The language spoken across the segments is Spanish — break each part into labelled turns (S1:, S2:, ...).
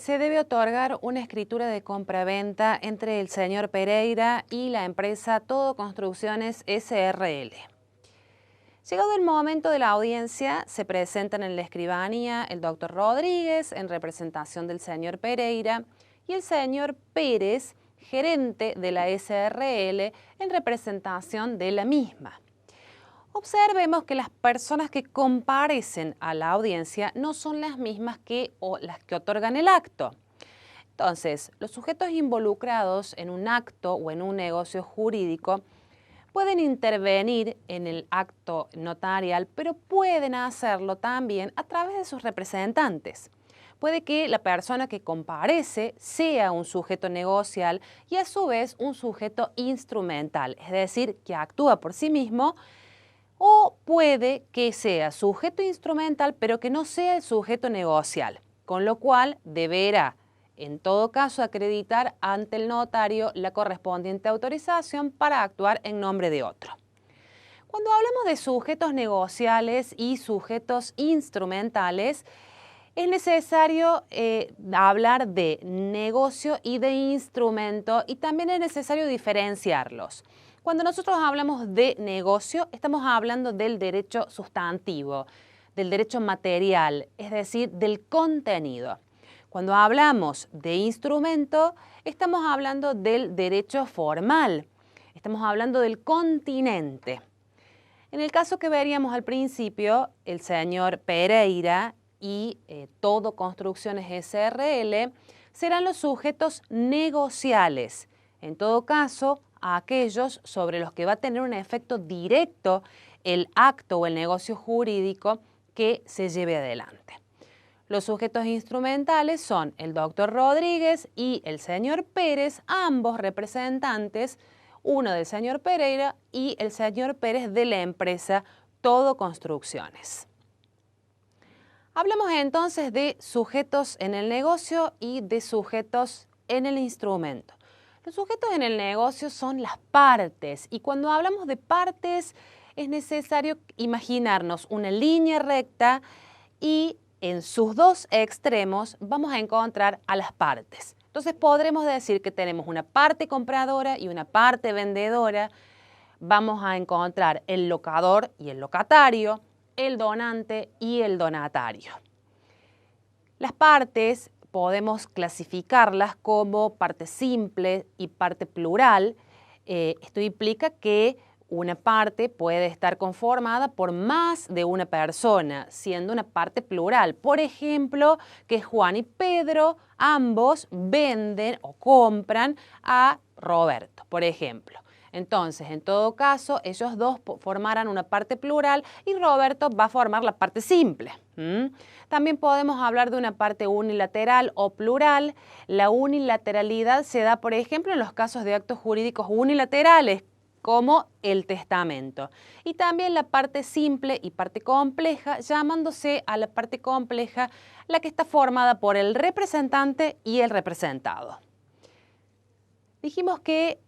S1: se debe otorgar una escritura de compraventa entre el señor Pereira y la empresa Todo Construcciones S.R.L. Llegado el momento de la audiencia, se presentan en la escribanía el doctor Rodríguez en representación del señor Pereira y el señor Pérez, gerente de la S.R.L., en representación de la misma. Observemos que las personas que comparecen a la audiencia no son las mismas que las que otorgan el acto. Entonces, los sujetos involucrados en un acto o en un negocio jurídico pueden intervenir en el acto notarial, pero pueden hacerlo también a través de sus representantes. Puede que la persona que comparece sea un sujeto negocial y a su vez un sujeto instrumental, es decir, que actúa por sí mismo, o puede que sea sujeto instrumental, pero que no sea el sujeto negocial, con lo cual deberá, en todo caso, acreditar ante el notario la correspondiente autorización para actuar en nombre de otro. Cuando hablamos de sujetos negociales y sujetos instrumentales, es necesario hablar de negocio y de instrumento, y también es necesario diferenciarlos. Cuando nosotros hablamos de negocio, estamos hablando del derecho sustantivo, del derecho material, es decir, del contenido. Cuando hablamos de instrumento, estamos hablando del derecho formal, estamos hablando del continente. En el caso que veríamos al principio, el señor Pereira y Todo Construcciones S.R.L. serán los sujetos negociales. En todo caso, a aquellos sobre los que va a tener un efecto directo el acto o el negocio jurídico que se lleve adelante. Los sujetos instrumentales son el doctor Rodríguez y el señor Pérez, ambos representantes, uno del señor Pereira y el señor Pérez de la empresa Todo Construcciones. Hablamos entonces de sujetos en el negocio y de sujetos en el instrumento. Los sujetos en el negocio son las partes, y cuando hablamos de partes es necesario imaginarnos una línea recta y en sus dos extremos vamos a encontrar a las partes. Entonces podremos decir que tenemos una parte compradora y una parte vendedora. Vamos a encontrar el locador y el locatario, el donante y el donatario. Las partes podemos clasificarlas como parte simple y parte plural. Esto implica que una parte puede estar conformada por más de una persona, siendo una parte plural. Por ejemplo, que Juan y Pedro ambos venden o compran a Roberto, por ejemplo. Entonces, en todo caso, ellos dos formarán una parte plural y Roberto va a formar la parte simple. También podemos hablar de una parte unilateral o plural. La unilateralidad se da, por ejemplo, en los casos de actos jurídicos unilaterales, como el testamento. Y también la parte simple y parte compleja, llamándose a la parte compleja la que está formada por el representante y el representado. Dijimos que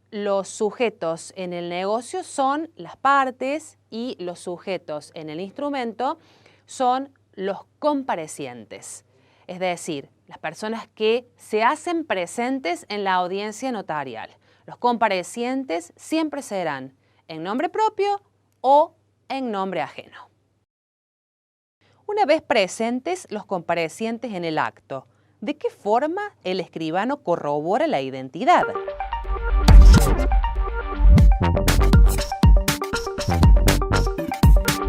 S1: los sujetos en el negocio son las partes y los sujetos en el instrumento son los comparecientes, es decir, las personas que se hacen presentes en la audiencia notarial. Los comparecientes siempre serán en nombre propio o en nombre ajeno. Una vez presentes los comparecientes en el acto, ¿de qué forma el escribano corrobora la identidad?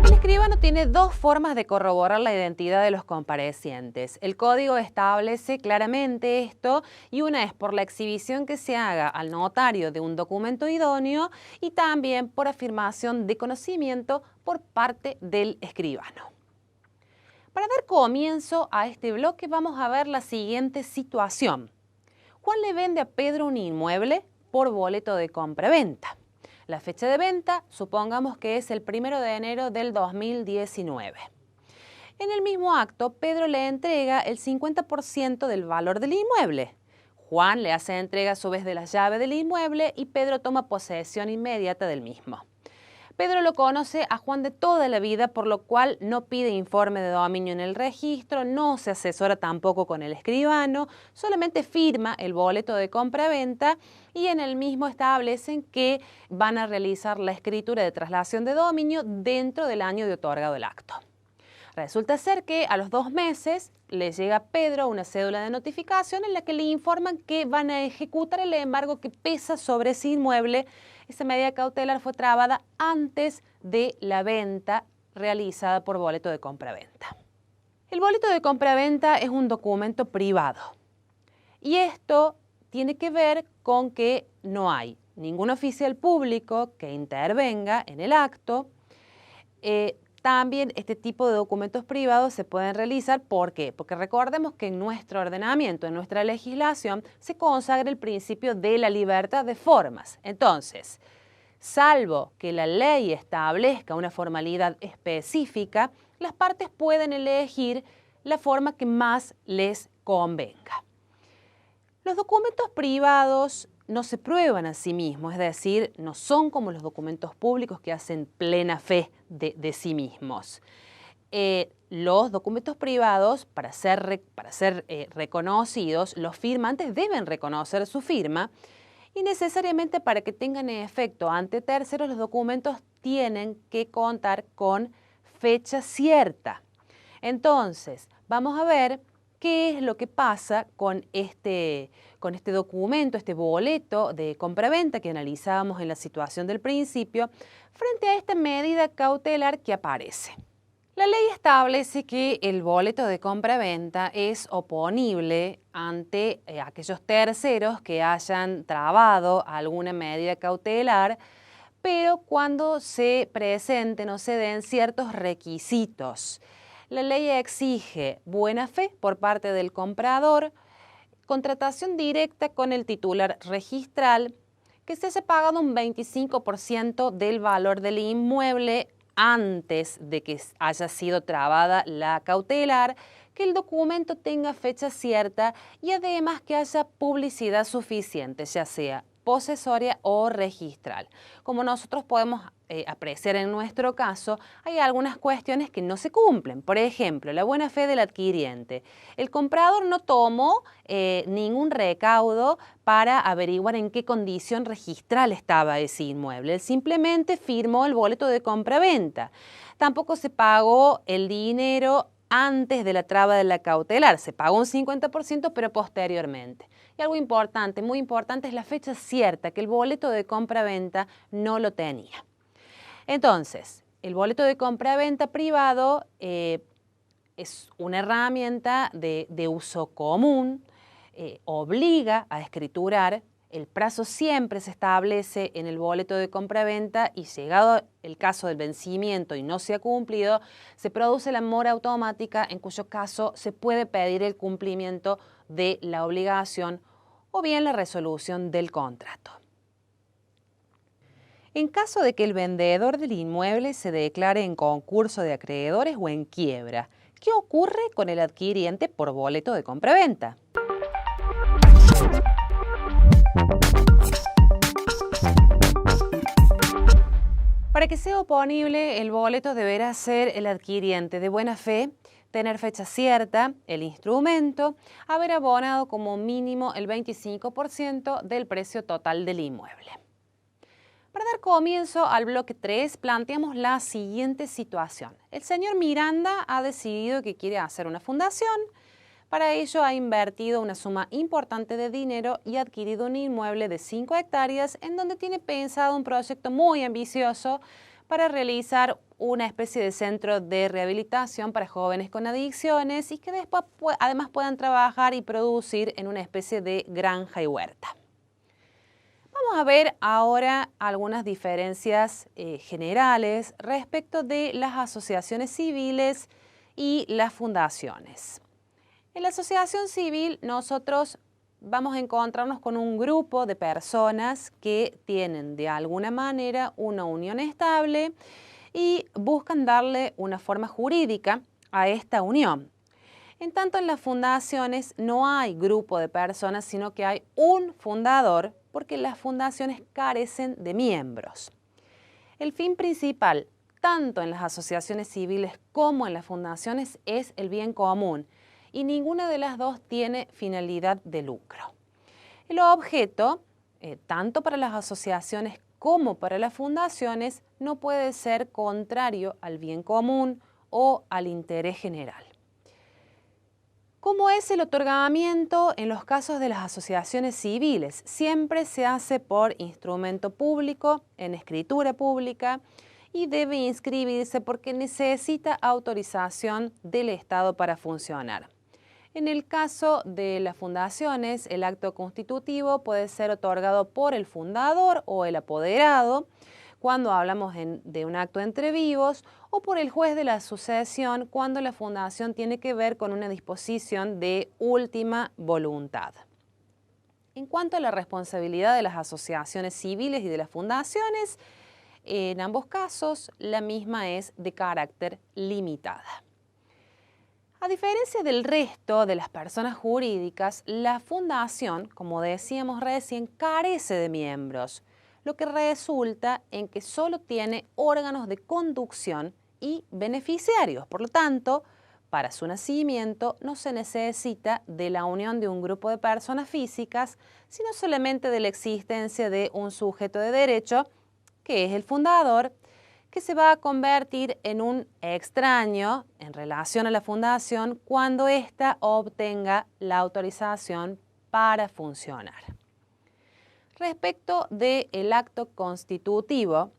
S1: El escribano tiene dos formas de corroborar la identidad de los comparecientes. El código establece claramente esto, y una es por la exhibición que se haga al notario de un documento idóneo y también por afirmación de conocimiento por parte del escribano. Para dar comienzo a este bloque vamos a ver la siguiente situación. Juan le vende a Pedro un inmueble por boleto de compra-venta. La fecha de venta, supongamos que es el 1 de enero del 2019. En el mismo acto, Pedro le entrega el 50% del valor del inmueble. Juan le hace entrega a su vez de la llave del inmueble y Pedro toma posesión inmediata del mismo. Pedro lo conoce a Juan de toda la vida, por lo cual no pide informe de dominio en el registro, no se asesora tampoco con el escribano, solamente firma el boleto de compra-venta y en el mismo establecen que van a realizar la escritura de traslación de dominio dentro del año de otorgado el acto. Resulta ser que a los 2 meses le llega a Pedro una cédula de notificación en la que le informan que van a ejecutar el embargo que pesa sobre ese inmueble. Esa medida cautelar fue trabada antes de la venta realizada por boleto de compra-venta. El boleto de compra-venta es un documento privado y esto tiene que ver con que no hay ningún oficial público que intervenga en el acto. También este tipo de documentos privados se pueden realizar, ¿por qué? Porque recordemos que en nuestro ordenamiento, en nuestra legislación, se consagra el principio de la libertad de formas. Entonces, salvo que la ley establezca una formalidad específica, las partes pueden elegir la forma que más les convenga. Los documentos privados no se prueban a sí mismos, es decir, no son como los documentos públicos que hacen plena fe de sí mismos. Los documentos privados, para ser reconocidos, los firmantes deben reconocer su firma y necesariamente para que tengan efecto ante terceros, los documentos tienen que contar con fecha cierta. Entonces, vamos a ver qué es lo que pasa con este documento, este boleto de compraventa que analizábamos en la situación del principio, frente a esta medida cautelar que aparece. La ley establece que el boleto de compraventa es oponible ante aquellos terceros que hayan trabado alguna medida cautelar, pero cuando se presenten o se den ciertos requisitos. La ley exige buena fe por parte del comprador, contratación directa con el titular registral, que se haya pagado un 25% del valor del inmueble antes de que haya sido trabada la cautelar, que el documento tenga fecha cierta y además que haya publicidad suficiente, ya sea posesoria o registral. Como nosotros podemos apreciar en nuestro caso, hay algunas cuestiones que no se cumplen. Por ejemplo, la buena fe del adquiriente. El comprador no tomó ningún recaudo para averiguar en qué condición registral estaba ese inmueble. Él simplemente firmó el boleto de compra-venta. Tampoco se pagó el dinero antes de la traba de la cautelar. Se pagó un 50%, pero posteriormente. Y algo importante, muy importante, es la fecha cierta, que el boleto de compra-venta no lo tenía. Entonces, el boleto de compra-venta privado es una herramienta de uso común, obliga a escriturar. El plazo siempre se establece en el boleto de compraventa y llegado el caso del vencimiento y no se ha cumplido, se produce la mora automática, en cuyo caso se puede pedir el cumplimiento de la obligación o bien la resolución del contrato. En caso de que el vendedor del inmueble se declare en concurso de acreedores o en quiebra, ¿qué ocurre con el adquiriente por boleto de compraventa? Para que sea oponible, el boleto deberá ser el adquiriente de buena fe, tener fecha cierta, el instrumento, haber abonado como mínimo el 25% del precio total del inmueble. Para dar comienzo al bloque 3, planteamos la siguiente situación. El señor Miranda ha decidido que quiere hacer una fundación. Para ello ha invertido una suma importante de dinero y ha adquirido un inmueble de 5 hectáreas en donde tiene pensado un proyecto muy ambicioso para realizar una especie de centro de rehabilitación para jóvenes con adicciones y que después además puedan trabajar y producir en una especie de granja y huerta. Vamos a ver ahora algunas diferencias generales respecto de las asociaciones civiles y las fundaciones. En la asociación civil nosotros vamos a encontrarnos con un grupo de personas que tienen de alguna manera una unión estable y buscan darle una forma jurídica a esta unión. En tanto, en las fundaciones no hay grupo de personas, sino que hay un fundador, porque las fundaciones carecen de miembros. El fin principal, tanto en las asociaciones civiles como en las fundaciones, es el bien común y ninguna de las dos tiene finalidad de lucro. El objeto, tanto para las asociaciones como para las fundaciones, no puede ser contrario al bien común o al interés general. ¿Cómo es el otorgamiento en los casos de las asociaciones civiles? Siempre se hace por instrumento público, en escritura pública, y debe inscribirse porque necesita autorización del Estado para funcionar. En el caso de las fundaciones, el acto constitutivo puede ser otorgado por el fundador o el apoderado, cuando hablamos de un acto entre vivos, o por el juez de la sucesión cuando la fundación tiene que ver con una disposición de última voluntad. En cuanto a la responsabilidad de las asociaciones civiles y de las fundaciones, en ambos casos la misma es de carácter limitada. A diferencia del resto de las personas jurídicas, la fundación, como decíamos recién, carece de miembros, lo que resulta en que solo tiene órganos de conducción y beneficiarios. Por lo tanto, para su nacimiento no se necesita de la unión de un grupo de personas físicas, sino solamente de la existencia de un sujeto de derecho, que es el fundador, que se va a convertir en un extraño en relación a la fundación cuando ésta obtenga la autorización para funcionar. Respecto del acto constitutivo,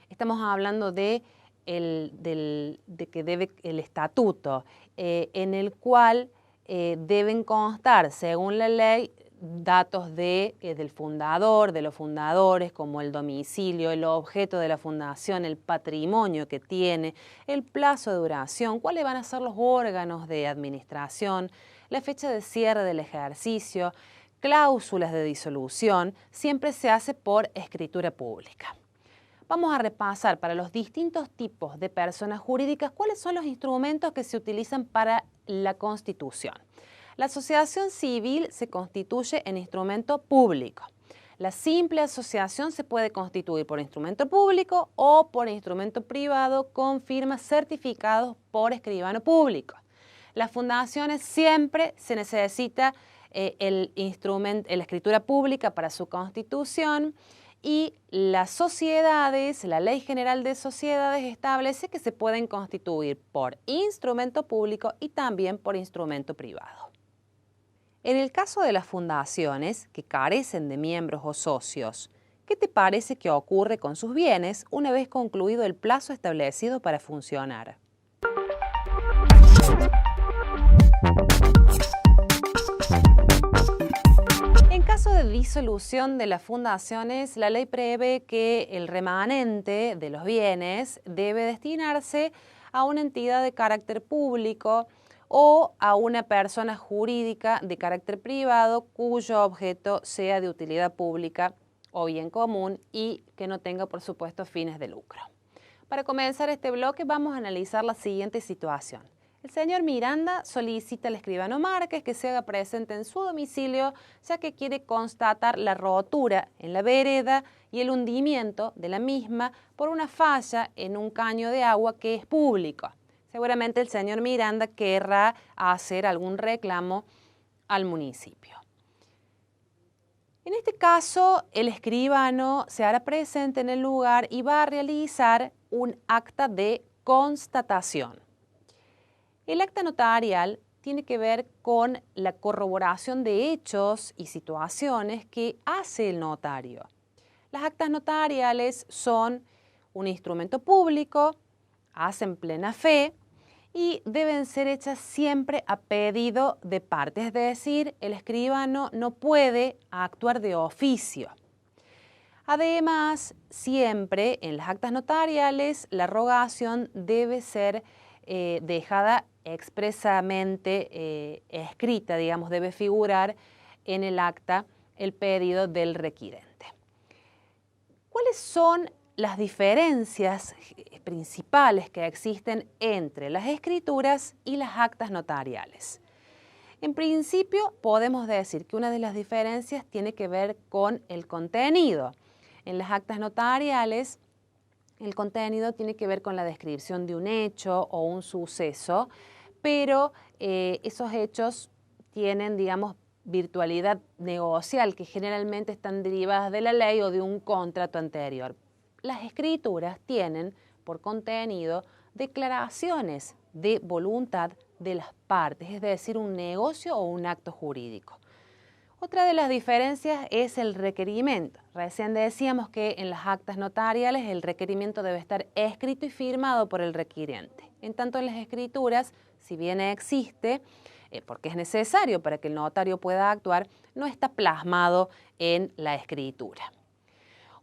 S1: estamos hablando de que debe el estatuto, en el cual deben constar, según la ley, datos del fundador, de los fundadores, como el domicilio, el objeto de la fundación, el patrimonio que tiene, el plazo de duración, cuáles van a ser los órganos de administración, la fecha de cierre del ejercicio, cláusulas de disolución. Siempre se hace por escritura pública. Vamos a repasar para los distintos tipos de personas jurídicas cuáles son los instrumentos que se utilizan para la constitución. La asociación civil se constituye en instrumento público. La simple asociación se puede constituir por instrumento público o por instrumento privado con firmas certificados por escribano público. Las fundaciones siempre se necesita la escritura pública para su constitución, y las sociedades, la Ley General de Sociedades establece que se pueden constituir por instrumento público y también por instrumento privado. En el caso de las fundaciones que carecen de miembros o socios, ¿qué te parece que ocurre con sus bienes una vez concluido el plazo establecido para funcionar? En caso de disolución de las fundaciones, la ley prevé que el remanente de los bienes debe destinarse a una entidad de carácter público o a una persona jurídica de carácter privado cuyo objeto sea de utilidad pública o bien común y que no tenga, por supuesto, fines de lucro. Para comenzar este bloque vamos a analizar la siguiente situación. El señor Miranda solicita al escribano Márquez que se haga presente en su domicilio, ya que quiere constatar la rotura en la vereda y el hundimiento de la misma por una falla en un caño de agua que es público. Seguramente el señor Miranda querrá hacer algún reclamo al municipio. En este caso, el escribano se hará presente en el lugar y va a realizar un acta de constatación. El acta notarial tiene que ver con la corroboración de hechos y situaciones que hace el notario. Las actas notariales son un instrumento público, hacen plena fe y deben ser hechas siempre a pedido de parte, es decir, el escribano no puede actuar de oficio. Además, siempre en las actas notariales la rogación debe ser dejada expresamente escrita, digamos, debe figurar en el acta el pedido del requirente. ¿Cuáles son las diferencias principales que existen entre las escrituras y las actas notariales? En principio, podemos decir que una de las diferencias tiene que ver con el contenido. En las actas notariales el contenido tiene que ver con la descripción de un hecho o un suceso, pero esos hechos tienen, digamos, virtualidad negocial, que generalmente están derivadas de la ley o de un contrato anterior. Las escrituras tienen por contenido declaraciones de voluntad de las partes, es decir, un negocio o un acto jurídico. Otra de las diferencias es el requerimiento. Recién decíamos que en las actas notariales el requerimiento debe estar escrito y firmado por el requiriente. En tanto, en las escrituras, si bien existe, porque es necesario para que el notario pueda actuar, no está plasmado en la escritura.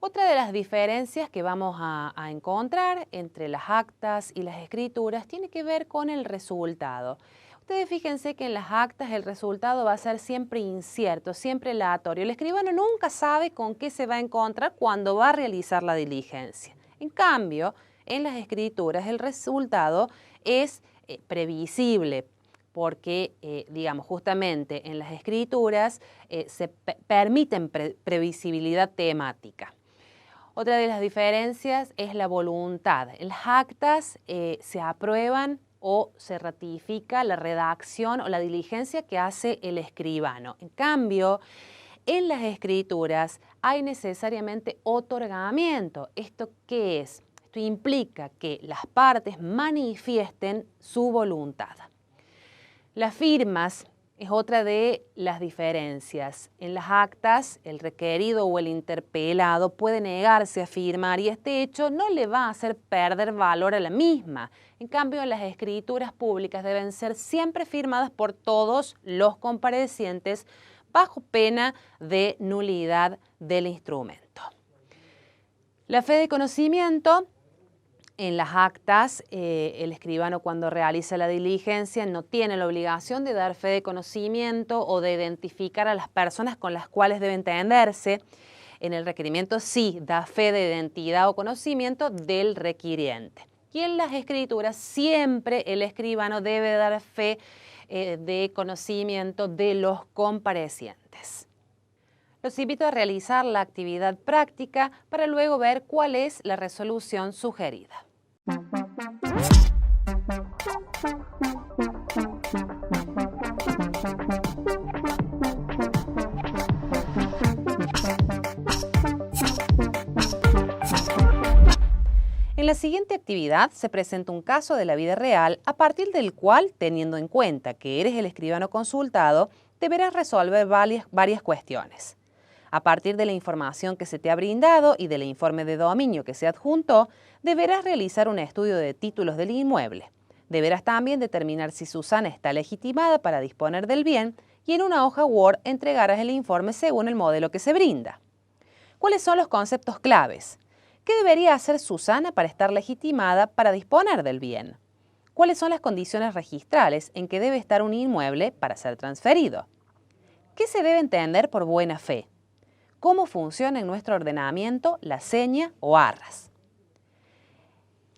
S1: Otra de las diferencias que vamos a encontrar entre las actas y las escrituras tiene que ver con el resultado. Ustedes fíjense que en las actas el resultado va a ser siempre incierto, siempre aleatorio. El escribano nunca sabe con qué se va a encontrar cuando va a realizar la diligencia. En cambio, en las escrituras el resultado es previsible, porque, digamos, justamente en las escrituras se permiten previsibilidad temática. Otra de las diferencias es la voluntad. En las actas se aprueban o se ratifica la redacción o la diligencia que hace el escribano. En cambio, en las escrituras hay necesariamente otorgamiento. ¿Esto qué es? Esto implica que las partes manifiesten su voluntad. Las firmas es otra de las diferencias. En las actas, el requerido o el interpelado puede negarse a firmar y este hecho no le va a hacer perder valor a la misma. En cambio, las escrituras públicas deben ser siempre firmadas por todos los comparecientes bajo pena de nulidad del instrumento. La fe de conocimiento. En las actas, el escribano cuando realiza la diligencia no tiene la obligación de dar fe de conocimiento o de identificar a las personas con las cuales debe entenderse. En el requerimiento sí da fe de identidad o conocimiento del requiriente. Y en las escrituras siempre el escribano debe dar fe de conocimiento de los comparecientes. Los invito a realizar la actividad práctica para luego ver cuál es la resolución sugerida. En la siguiente actividad se presenta un caso de la vida real a partir del cual, teniendo en cuenta que eres el escribano consultado, deberás resolver varias cuestiones. A partir de la información que se te ha brindado y del informe de dominio que se adjuntó, deberás realizar un estudio de títulos del inmueble. Deberás también determinar si Susana está legitimada para disponer del bien y en una hoja Word entregarás el informe según el modelo que se brinda. ¿Cuáles son los conceptos claves? ¿Qué debería hacer Susana para estar legitimada para disponer del bien? ¿Cuáles son las condiciones registrales en que debe estar un inmueble para ser transferido? ¿Qué se debe entender por buena fe? ¿Cómo funciona en nuestro ordenamiento la seña o arras?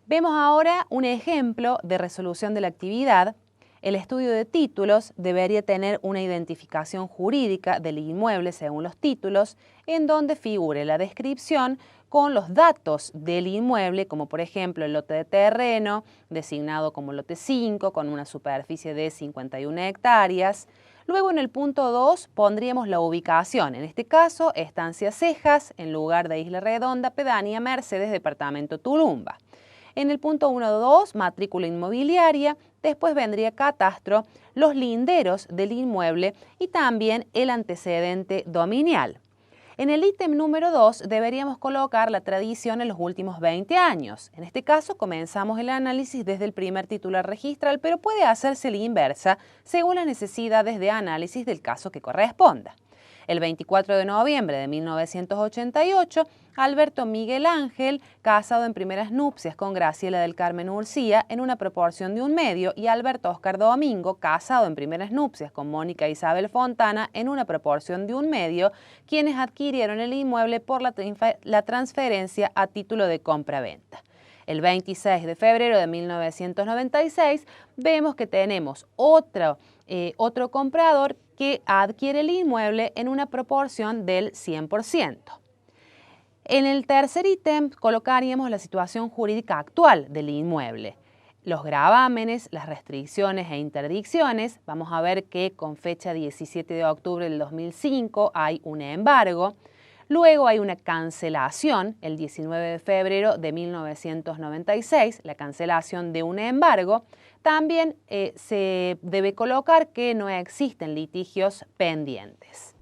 S1: Vemos ahora un ejemplo de resolución de la actividad. El estudio de títulos debería tener una identificación jurídica del inmueble según los títulos, en donde figure la descripción con los datos del inmueble, como por ejemplo el lote de terreno, designado como lote 5, con una superficie de 51 hectáreas. Luego en el punto 2 pondríamos la ubicación, en este caso Estancia Cejas, en lugar de Isla Redonda, pedanía Mercedes, departamento Tulumba. En el punto 1.2, matrícula inmobiliaria, después vendría catastro, los linderos del inmueble y también el antecedente dominial. En el ítem número 2 deberíamos colocar la tradición en los últimos 20 años. En este caso comenzamos el análisis desde el primer titular registral, pero puede hacerse la inversa según las necesidades de análisis del caso que corresponda. El 24 de noviembre de 1988, Alberto Miguel Ángel, casado en primeras nupcias con Graciela del Carmen Urcía en una proporción de 1/2, y Alberto Oscar Domingo, casado en primeras nupcias con Mónica Isabel Fontana en una proporción de 1/2, quienes adquirieron el inmueble por la transferencia a título de compra-venta. El 26 de febrero de 1996 vemos que tenemos otro comprador que adquiere el inmueble en una proporción del 100%. En el tercer ítem colocaríamos la situación jurídica actual del inmueble. Los gravámenes, las restricciones e interdicciones. Vamos a ver que con fecha 17 de octubre del 2005 hay un embargo. Luego hay una cancelación, el 19 de febrero de 1996, la cancelación de un embargo. También se debe colocar que no existen litigios pendientes.